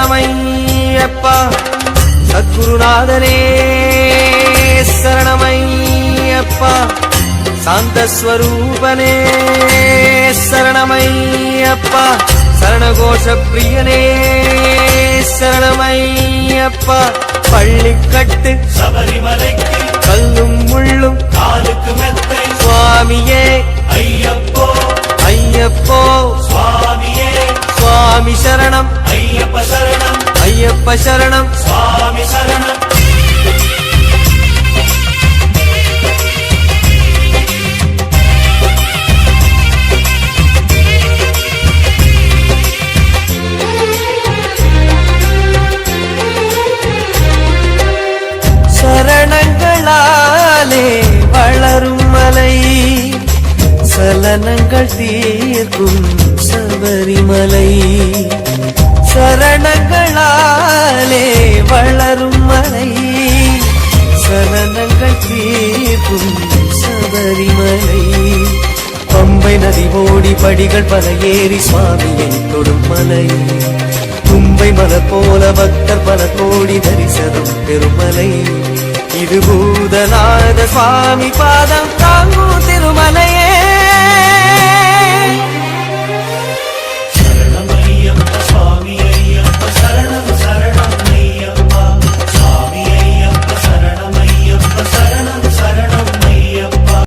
சரணமையப்பா சத்குருநாதனே சரணமையப்பா சாந்தஸ்வரூபனே சரணமையப்பா சரணகோஷ பிரியனே சரணமையப்பா பள்ளிக்கட்டு சபரிமலைக்கு கல்லும் முள்ளும் காலுக்கு மெத்தை சுவாமியே ஐயப்போ ஐயப்போ சுவாமியே சுவாமி சரணம் ஐயப்ப சரணம் ஐயப்ப சரணம் சுவாமி சரணம் சரணங்களாலே வளரும் மலை சலனங்கள் தீர்க்கும் சபரிமலை சரணங்களாலே வளரும் மலை சலனங்கள் தீர்க்கும் சபரிமலை பம்பை நதி ஓடி படிகள் பல ஏறி சுவாமியை தொடும் மலை தும்பை மலர் போல பக்தர் பல கோடி தரிசனம் பெருமலை இது பூதநாத சுவாமி பாதம் தாங்கும் திருமலையே சரணம் ஐயப்ப சுவாமி ஐயப்ப சரணம் சரணம் ஐயப்பா சுவாமி ஐயப்ப சரணம் ஐயப்ப சரணம் சரணம் ஐயப்பா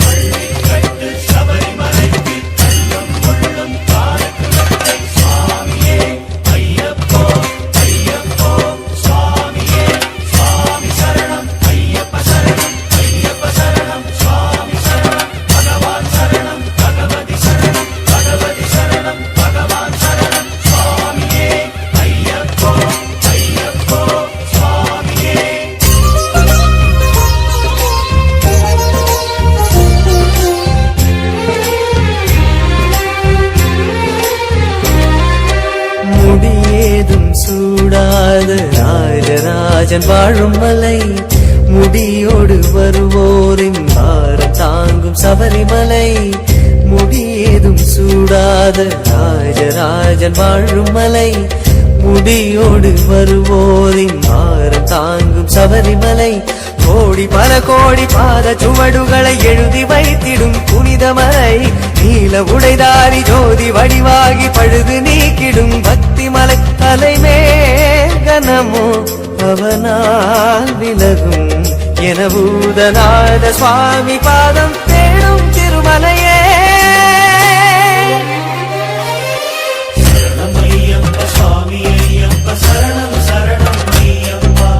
பள்ளிக்கட்டு சபரிமலைக்கு கல்லும் முள்ளும் காலுக்கு மெத்தை சுவாமியே ஐயப்போ ஐயப்போ சுவாமியே சுவாமி சரணம் ஐயப்ப சரணம் ஐயப்ப சரணம் சுவாமி சரணம் பகவான் சரணம் பகவதி சரணம் பகவதி சரணம் பகவான் சரணம் சுவாமியே ஐயப்போ ஐயப்போ சுவாமியே முடியேதும் சூடாத ராஜராஜன் வாழும் மலை முடியோடு வருவோரின் பாரம் தாங்கும் சபரிமலை முடியேதும் சூடாத ராஜராஜன் வாழும் மலை முடியோடு வருவோரின் பாரம் தாங்கும் சபரிமலை கோடி பல கோடி பாத சுவடுகளை எழுதி வைத்திடும் புனிதமலை நீல உடைதாரி ஜோதி வடிவாகி பழுது நீக்கிடும் பக்தி மலை தலைமேகனமோ அவனால் விலகும் என பூதநாத சுவாமி பாதம் தேடும் திருமலையே சரணம் ஐயப்ப சுவாமி ஐயப்ப சரணம் சரணம் ஐயப்பா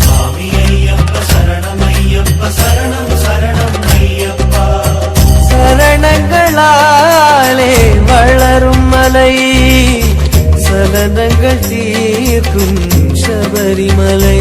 சுவாமி ஐயப்ப சரணம் ஐயப்ப சரணம் சரணம் ஐயப்பா சரணங்களாலே வளரும் மலை சலனங்கள் தீர்க்கும் சபரிமலை